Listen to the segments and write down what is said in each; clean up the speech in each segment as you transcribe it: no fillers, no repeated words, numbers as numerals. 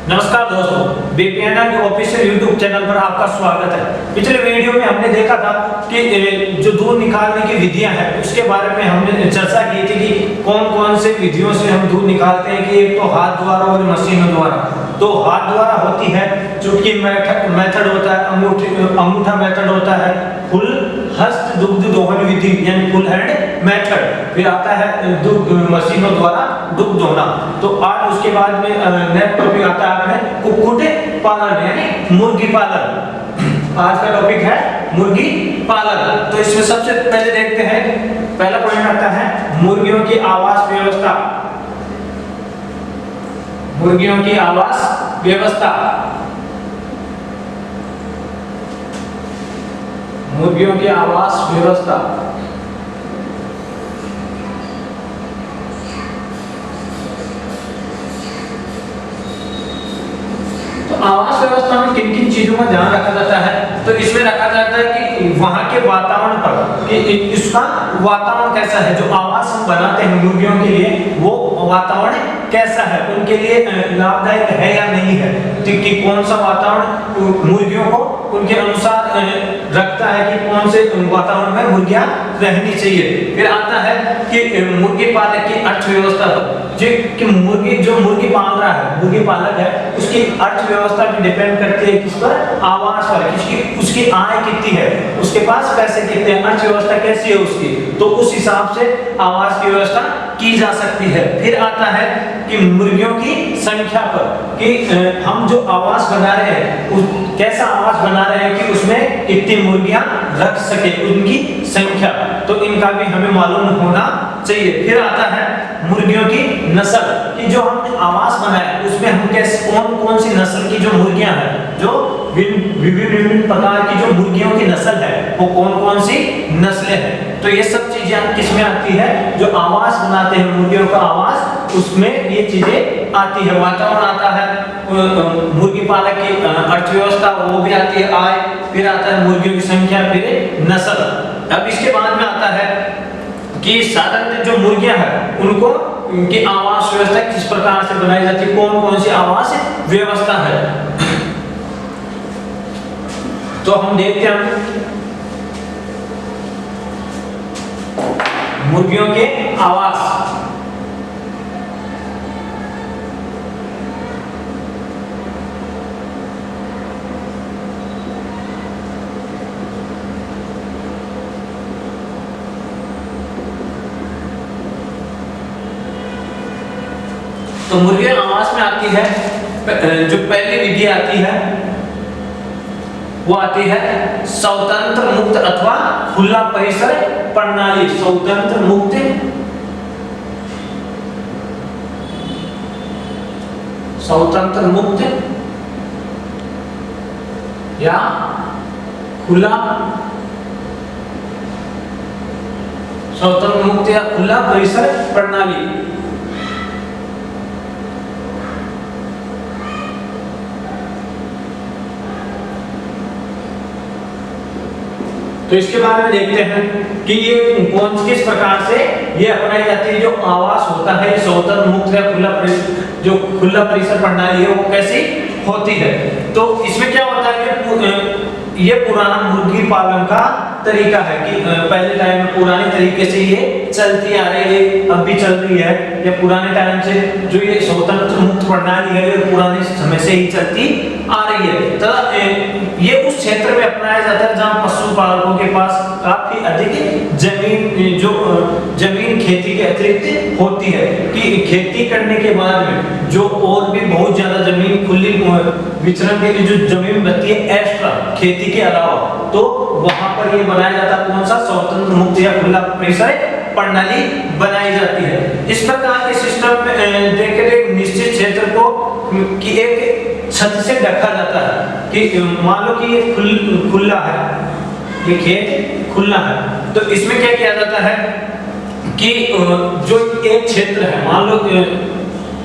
नमस्कार दोस्तों, बीपीएनएल के ऑफिशियल यूट्यूब चैनल पर आपका स्वागत है। पिछले वीडियो में हमने देखा था कि जो दूध निकालने की विधियां हैं उसके बारे में हमने चर्चा की थी कि कौन कौन से विधियों से हम दूध निकालते हैं कि एक तो हाथ द्वारा और मशीनों द्वारा। तो हाथ द्वारा होती है चुटकी मेथड होता है, अंगूठा मेथड होता है, फुल हस्त दुग्ध दोहन विधि यानी फुल हैंड मेथड, फिर आता है मशीनों द्वारा दुग्ध दोहना। तो आज उसके बाद में नेक्स्ट टॉपिक आता है कुक्कुट पालन यानी मुर्गी पालन। आज का टॉपिक है मुर्गी पालन। तो इसमें सबसे पहले देखते हैं, पहला पॉइंट आता है मुर्गियों की आवास व्यवस्था। मुर्गियों की आवास व्यवस्था, मुर्गियों की आवास व्यवस्था। तो आवास व्यवस्था में किन किन चीजों का ध्यान रखा जाता है? तो इसमें रखा जाता है कि वहां के वातावरण पर कि इसका वातावरण कैसा है, जो आवास हम बनाते हैं मुर्गियों के लिए वो वातावरण कैसा है, उनके लिए लाभदायक है या नहीं है, कि कौन सा वातावरण मुर्गियों को उनके अनुसार रखता है कि कौन से वातावरण में मुर्गियां रहनी चाहिए। फिर आता है कि मुर्गी पालक की अर्थव्यवस्था पर, कि मुर्गी जो मुर्गी पाल रहा है, मुर्गी पालक है, उसकी अर्थव्यवस्था भी डिपेंड करती है किस पर, आवास पर, उसकी आय कितनी है, उसके पास पैसे कितने हैं, अर्थव्यवस्था कैसी है उसकी, तो उस हिसाब से आवास की व्यवस्था की जा सकती है। फिर आता है कि मुर्गियों की संख्या पर, कि हम जो आवास बना रहे हैं कैसा आवास बना रहे हैं कि उसमें कितनी मुर्गियां रख सके, उनकी संख्या, तो इनका भी हमें मालूम होना चाहिए। फिर आता है मुर्गियों की नस्ल, कि जो हम आवास बनाए उसमें हम कैसे कौन कौन सी नस्ल की जो मुर्गियां हैं, जो विभिन्न प्रकार की जो मुर्गियों की नस्ल है वो कौन कौन सी नस्लें हैं। तो ये सब चीजें किसमें आती है, जो आवास बनाते हैं मुर्गियों का आवास, उसमें ये चीजें आती है। वातावरण आता है, मुर्गी पालक की अर्थव्यवस्था वो भी आती है, आय, फिर आता है मुर्गियों की संख्या, फिर नस्ल। अब इसके बाद में आता है कि साधारण जो मुर्गियां हैं उनको उनकी आवास व्यवस्था किस प्रकार से बनाई जाती है, कौन कौन सी आवास व्यवस्था है। तो हम देखते हैं मुर्गियों के आवास। तो मुर्गी आवास में आती है, जो पहली विधि आती है वो आती है स्वतंत्र मुक्त अथवा खुला परिसर प्रणाली। स्वतंत्र मुक्त, स्वतंत्र मुक्त या खुला, स्वतंत्र मुक्त या खुला परिसर प्रणाली। तो इसके बारे में देखते हैं कि ये कौन किस प्रकार से ये अपनाई जाती है। जो आवास होता है स्वतंत्र मुक्त या खुला परिसर, जो खुला परिसर प्रणाली है वो कैसी होती है। तो इसमें क्या होता है कि ये पुराना मुर्गी पालन का तरीका है कि पहले टाइम में पुराने तरीके से ये चलती आ रही है, अब भी चल रही है। ये पुराने टाइम से जो ये स्वतंत्र मुक्त प्रणाली है ये पुराने समय से ही चलती आ रही है। तो ये उस क्षेत्र में अपनाया जाता है जहाँ पशुपालकों के पास काफी अधिक जमीन, जो जमीन खेती के अतिरिक्त होती है, कि खेती करने के बाद में जो और भी बहुत ज्यादा जमीन खुली विचरण के लिए जो जमीन बचती है एक्स्ट्रा खेती के अलावा, तो वहां पर ये बनाया जाता है कौन सा, स्वतंत्र मुक्त या खुला परिसर प्रणाली बनाई जाती है। इस प्रकार के सिस्टम में देखते एक निश्चित क्षेत्र को कि एक छत से ढका जाता है, कि मान लो कि ये खुला है, ये खेत खुला है, तो इसमें क्या किया जाता है कि जो एक क्षेत्र है, मान लो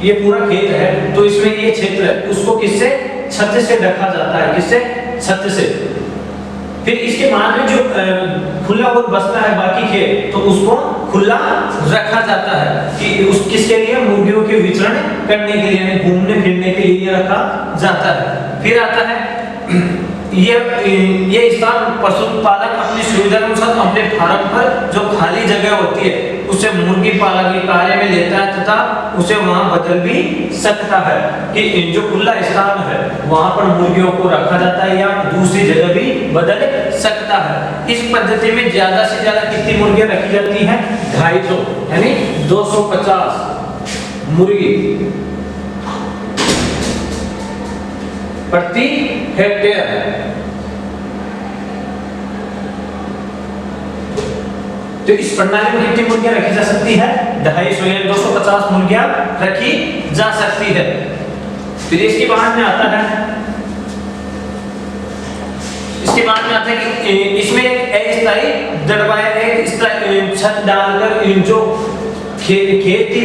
ये पूरा खेत है, तो इसमें ये क्षेत्र है उसको किससे, छत से ढका जाता है। किससे, छत से। फिर इसके बाद में जो खुला और बचता है बाकी खेत, तो उसको खुला रखा जाता है कि उस किसके लिए, मुर्गियों के विचरण करने के लिए, घूमने फिरने के लिए रखा जाता है। फिर आता है ये स्थान पशुपालक अपनी सुविधा के अनुसार अपने फार्म पर जो खाली जगह होती है उसे मुर्गी पालन के कार्य में लेता है तथा उसे वहां बदल भी सकता है कि जो खुला स्थान है वहां पर मुर्गियों को रखा जाता है या दूसरी जगह भी बदल सकता है। इस पद्धति में ज्यादा से ज्यादा कितनी मुर्गियां रखी जाती हैं, 250 यानी 250 मुर्गी प्रति हेक्टेयर। तो इस प्रणाली में कितनी मुर्गियां रखी जा सकती है, 250 या 250 मुर्गियां रखी जा सकती है। फिर इसके बाद में आता है कि इसमें एक अस्थायी दरवाजा, एक छत डालकर जो खेत थी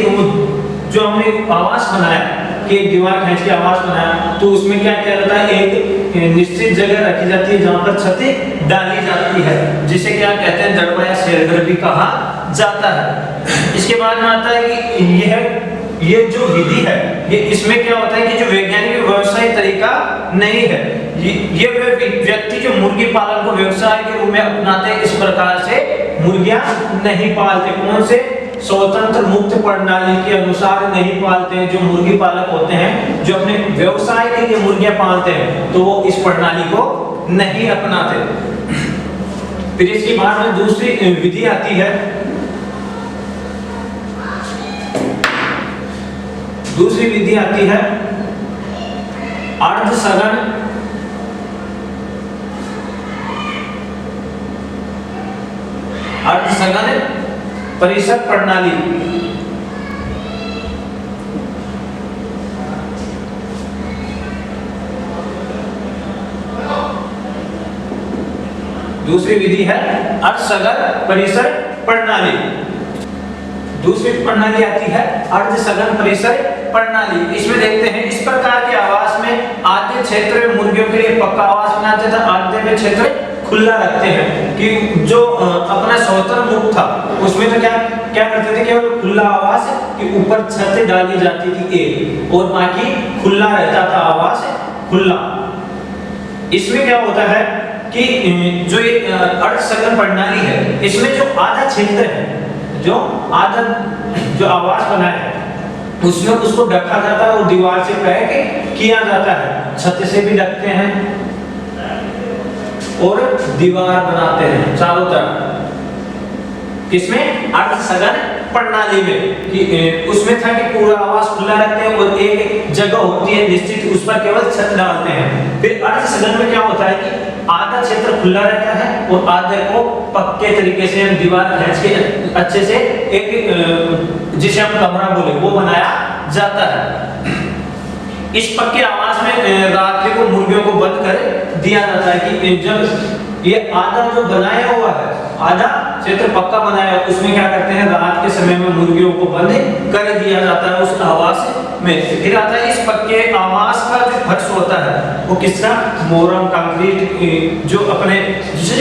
जो हमने आवास बनाया कि दीवार खींच के आवास बनाया, तो उसमें क्या किया जाता है, एक निश्चित जगह रखी जाती है जहां पर छतें डाली जाती है, जिसे क्या कहते हैं, दड़बा या शेरघर भी कहा जाता है। इसके बाद में आता है कि ये जो विधि है ये इसमें क्या होता है कि जो वैज्ञानिक व्यवसाय तरीका नहीं है, ये व्यक्ति जो मुर्गी पालन को व्यवसाय के रूप में अपनाते हैं, इस प्रकार से मुर्गियां नहीं पालते। कौन से, स्वतंत्र मुक्त प्रणाली के अनुसार नहीं पालते हैं। जो मुर्गी पालक होते हैं जो अपने व्यवसाय के लिए मुर्गियां पालते हैं तो वो इस प्रणाली को नहीं अपनाते। फिर इसके बाद में दूसरी विधि आती है, अर्ध सघन परिसर प्रणाली। दूसरी विधि है अर्धसघन परिसर प्रणाली। दूसरी प्रणाली आती है अर्धसघन परिसर प्रणाली। इसमें देखते हैं, इस प्रकार के आवास में आधे क्षेत्र में मुर्गियों के लिए पक्का आवास बनाते थे, आधे में क्षेत्र खुला रखते हैं कि जो अपना स्वतंत्र मुक्त था उसमें तो क्या करते थे, केवल खुला आवास कि ऊपर छत डाली जाती थी एक, और बाकी खुला रहता था आवास खुला। इसमें क्या होता है कि जो ये अर्धसघन प्रणाली है इसमें जो आधा क्षेत्र है, जो आवास बना है उसमें उसको ढका जाता है और दीवार से पैक किया जाता है, छत से भी ढकते हैं और दीवार बनाते हैं चारों तरफ। इसमें अर्धसघन प्रणाली में कि उसमें था कि पूरा आवास खुला रखते हैं और एक जगह होती है निश्चित, उस पर केवल छत डालते हैं। फिर अर्धसघन में क्या होता है कि आधा क्षेत्र खुला रहता है और आधे को पक्के तरीके से हम दीवार खींच के अच्छे से एक जिसे हम कमरा बोले वो बनाया जाता है। इस पक्के आवास में रात्रि को मुर्गियों को बंद कर दिया जाता है कि जब ये आधा जो बनाया हुआ है, आधा क्षेत्र पक्का बनाया है, उसमें क्या करते हैं, रात के समय में मुर्गियों को बंद कर दिया जाता है उस आवास में। फिर आता है इस पक्के आवास का जो फर्श होता है वो किसका, मोरम कंक्रीट, जो अपने जिसे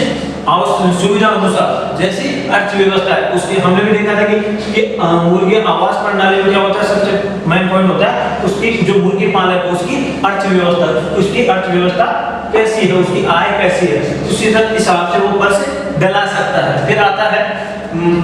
सुविधा अनुसार जैसी अर्थव्यवस्था है उसकी। हमने भी देखा था कि मुर्गी आवास प्रणाली में क्या होता है, सबसे मेन पॉइंट होता है उसकी जो मुर्गी पालन है उसकी अर्थव्यवस्था, उसकी अर्थव्यवस्था कैसी है, उसकी आय कैसी है, उसी हिसाब से वो फर्श डला सकता है। फिर आता है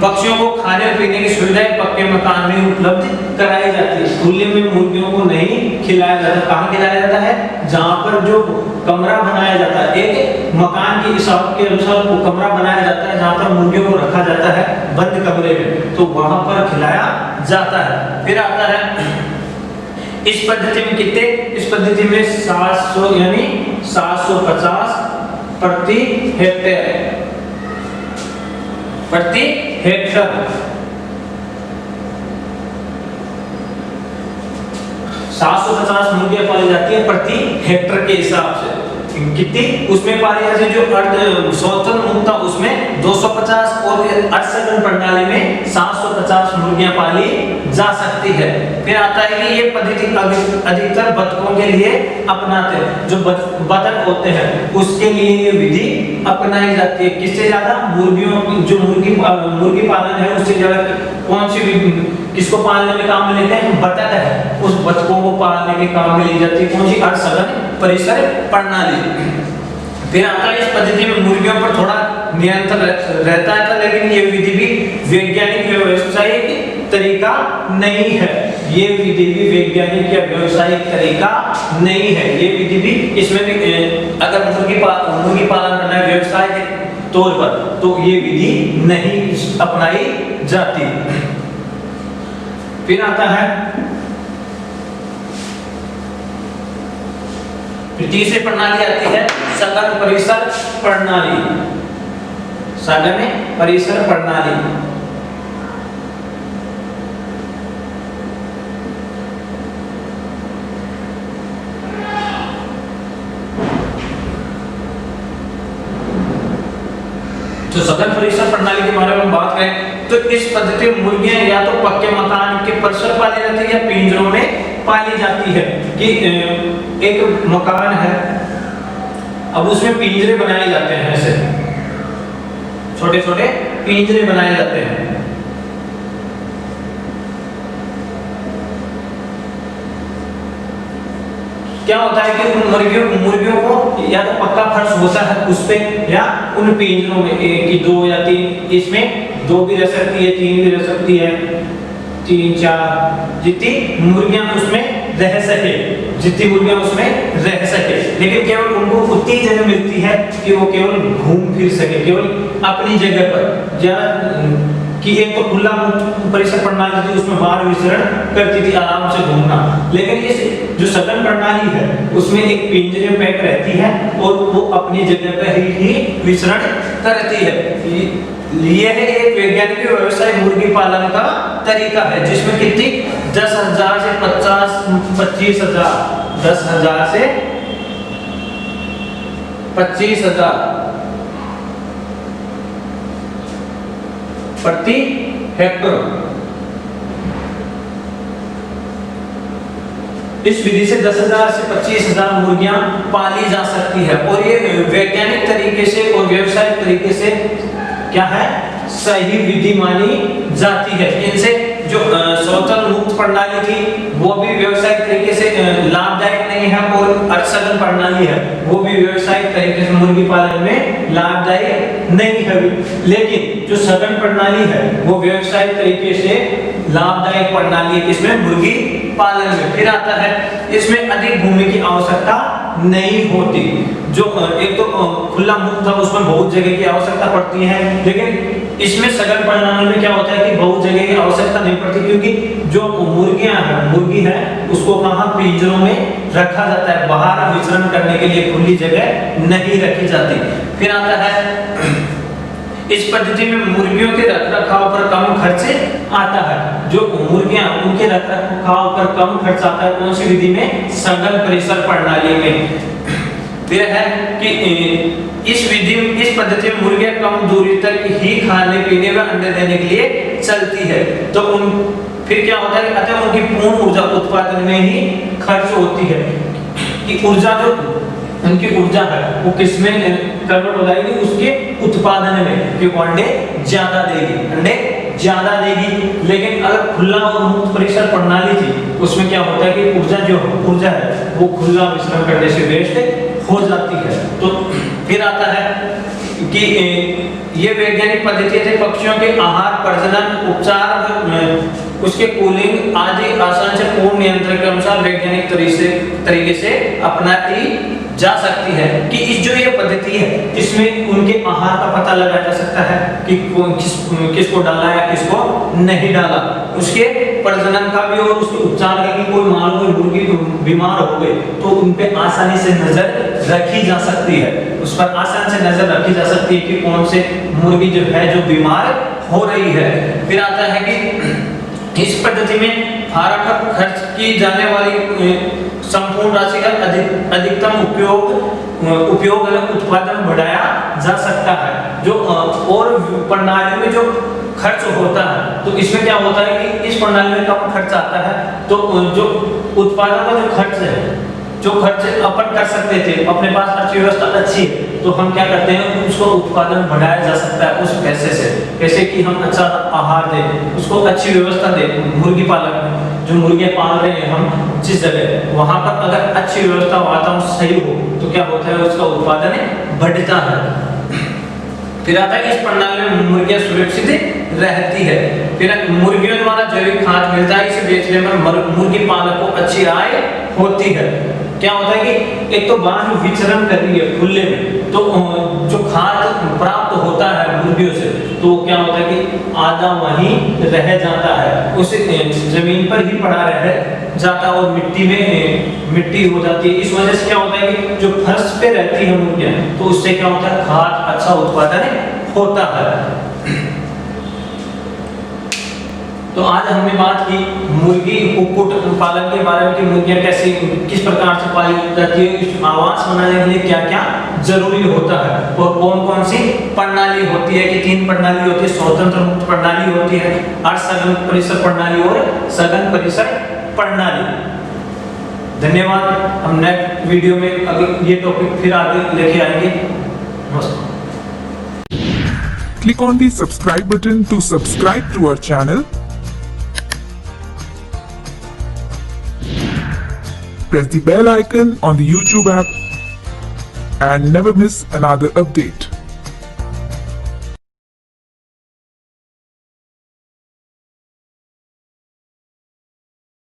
पक्षियों को खाने और पीने की सुविधाएं पक्के मकान में उपलब्ध कराई जाती है। खुले में मुर्गियों को नहीं खिलाया जाता। कहाँ खिलाया जाता है, जहाँ पर जो कमरा बनाया जाता है, एक मकान के हिसाब के अनुसार वो कमरा बनाया जाता है जहाँ पर मुर्गियों को रखा जाता है बंद कमरे में, तो वहां पर खिलाया जाता है। फिर आता है इस पद्धति में कितने, इस पद्धति में 700 यानी 750 प्रति हेक्टेयर, प्रति हेक्टर 750 मुर्गियां पाली जाती है प्रति हेक्टर के हिसाब से। कितनी उसमें पाली जाती है, जो अर्ध स्वतंत्र मुक्त था उसमें 250 और अर्धसघन प्रणाली में 750 मुर्गियां पाली जा सकती है। फिर आता है कि ये पद्धति अधिकतर बतखों के लिए अपनाते हैं, जो बतख होते हैं उसके लिए ये विधि अपनाई जाती है। किससे ज्यादा? मुर्गियों, जो मुर्गी पालन है उससे ज्यादा कौन सी किसको पालने में काम में लेते हैं? बतख है, उस बतखों को पालने के काम में ली जाती है कौन सी? अर्धसघन परिसर प्रणाली। फिर आता है इस पद्धति में मुर्गियों पर थोड़ा नियंत्रण रहता है, लेकिन ये विधि भी वैज्ञानिक व्यवसायिक तरीका नहीं है। ये विधि भी वैज्ञानिक या व्यवसायिक तरीका नहीं है। ये विधि भी, इसमें भी अगर मुर्गी पालन करना है व्यवसाय के तौर पर तो ये विधि नहीं अपनाई जाती। फिर आता है तीसरी प्रणाली आती है सघन परिसर प्रणाली। सघन परिसर प्रणाली जो सघन परिसर प्रणाली के बारे में बात करें तो इस पद्धति में मुर्गियां या तो पक्के मकान के परिसर पाली जाती है या पिंजरों में पाली जाती है। कि एक मकान है, अब उसमें पिंजरे बनाए जाते हैं, ऐसे छोटे छोटे पिंजरे बनाए जाते हैं। क्या होता है कि उन मुर्गियों को या तो पक्का फर्श होता है उस पे, या उन पिंजरों में एक की 2 या 3, इसमें 2 भी रह सकती है, 3 भी रह सकती है, 3 4 जितनी मुर्गियां उसमें रह सके, जितनी मुर्गियां उसमें रह सके। लेकिन केवल उनको उतनी जगह मिलती है कि वो केवल घूम फिर सके, केवल अपनी जगह पर। या कि एक तो खुला परिसर प्रणाली थी, उसमें बाहर विचरण करती थी आराम से घूमना। लेकिन इस जो सघन प्रणाली है उसमें एक पिंजरे में पैक रहती है और वो अपनी जगह पर ही विचरण करती है। ये है एक वैज्ञानिक व्यवसाय मुर्गी पालन का तरीका है, जिसमें कितनी 10,000 से 25,000 10,000 से 25,000 प्रति हेक्टेयर। इस विधि से 10,000 से 25,000 मुर्गियां पाली जा सकती है और ये वैज्ञानिक तरीके से और व्यावसायिक तरीके से क्या है? सही विधि मानी जाती है। इनसे जो स्वतंत्र मुक्त प्रणाली थी वो भी व्यावसायिक तरीके से लाभदायक नहीं है, और अर्धसघन प्रणाली है वो भी व्यावसायिक तरीके से मुर्गी पालन में लाभदायक नहीं है। लेकिन जो सघन प्रणाली है वो व्यावसायिक तरीके से लाभदायक प्रणाली है इसमें मुर्गी पालन में। फिर आता है इसमें अधिक भूमि की आवश्यकता नहीं होती। जो एक तो खुला मुक्त था उसमें बहुत जगह की आवश्यकता पड़ती है, लेकिन इसमें सघन प्रणाली में क्या होता है कि बहुत जगह की आवश्यकता नहीं पड़ती, क्योंकि जो मुर्गी है उसको कहां? पिंजरों में रखा जाता है, बाहर विचरण करने के लिए खुली जगह नहीं रखी जाती। फिर आता है इस पद्धति में मुर्गियों के रखरखाव पर कम खर्च आता है। जो मुर्गियां उनके रखरखाव पर कम खर्च आता है कौन सी विधि में? सघन परिसर प्रणाली में। फिर है कि इस पद्धति में मुर्गियां कम दूरी तक ही खाने पीने व अंडे देने के लिए चलती है। तो फिर क्या होता है? अतः उनकी पूर्ण ऊर्जा उत्पादन में ही खर्च होती है। कि ऊर्जा जो उनकी ऊर्जा है वो किसमें कन्वर्ट हो जाएगी? उसके उत्पादन में, कि अंडे ज्यादा देगी। लेकिन अगर खुला और मुक्त परिसर प्रणाली थी उसमें क्या होता है कि ऊर्जा है वो खुला विचरण करने से वेस्ट हो जाती है। तो फिर आता है कि ये वैज्ञानिक पद्धति थे पक्षियों के आहार, प्रजनन, उपचार, उसके कूलिंग आदि आसान से पूर्ण नियंत्रण के अनुसार वैज्ञानिक तरीके से अपनाई जा सकती है। कि इस जो ये पद्धति है इसमें उनके आहार का पता लगाया जा सकता है कि किसको डाला या किसको नहीं डाला, उसके प्रजनन का भी और उसके उपचार का भी। कोई मान लो मुर्गी बीमार हो गई तो उन पे आसानी से नजर रखी जा सकती है, उस पर आसानी से नजर रखी जा सकती है कि कौन से मुर्गी जो है जो बीमार हो रही है। फिर आता है कि इस पद्धति में फार्म पर खर्च की जाने वाली संपूर्ण राशि का अधिकतम उपयोग उत्पादन बढ़ाया जा सकता है। जो और प्रणाली में जो खर्च होता है, तो इसमें क्या होता है कि इस प्रणाली में कम खर्च आता है, तो जो उत्पादन का जो खर्च है, जो खर्च अपन कर सकते थे, अपने पास अर्थव्यवस्था अच्छी है, तो हम क्या करते हैं, उसको उत्पादन बढ़ाया जा सकता है उस पैसे से। कैसे कि हम अच्छा आहार दें, उसको अच्छी व्यवस्था दें। मुर्गी पालक में जो मुर्गियां पाल रहे हैं हम जिस जगह, वहां पर अगर अच्छी व्यवस्था, वातावरण सही हो, तो क्या होता है, उसका उत्पादन बढ़ता है। फिर आता है इस प्रणाली में मुर्गियां सुरक्षित रहती है। फिर मुर्गियों द्वारा जैविक खाद मिलता है, इसे बेचने पर मुर्गी पालक को अच्छी आय होती है। क्या होता है कि एक तो बाहर विचरण कर रही है खुले में, तो जो खाद प्राप्त होता है मुर्गियों से, तो क्या होता है कि आधा वहीं रह जाता है, उस जमीन पर ही पड़ा रह जाता है और मिट्टी में मिट्टी हो जाती है। इस वजह से क्या होता है कि जो फर्श पे रहती है मुर्गियां, तो उससे क्या होता है, खाद अच्छा उत्पादन होता है। तो आज हमने बात की मुर्गी कुक्कुट पालन के बारे में कि मुर्गियां कैसे किस प्रकार से पाली जाती है, आवास बनाने के लिए क्या क्या जरूरी होता है, और कौन कौन सी प्रणाली होती है। कि 3 प्रणाली होती है, स्वतंत्र मुक्त प्रणाली होती है, अर्धसघन परिसर प्रणाली और सघन परिसर प्रणाली। धन्यवाद। हम नेक्स्ट वीडियो में अभी ये टॉपिक फिर आगे लेके आएंगे। नमस्कार। Click on the subscribe button to subscribe to our channel. Press the bell icon on the YouTube app and never miss another update.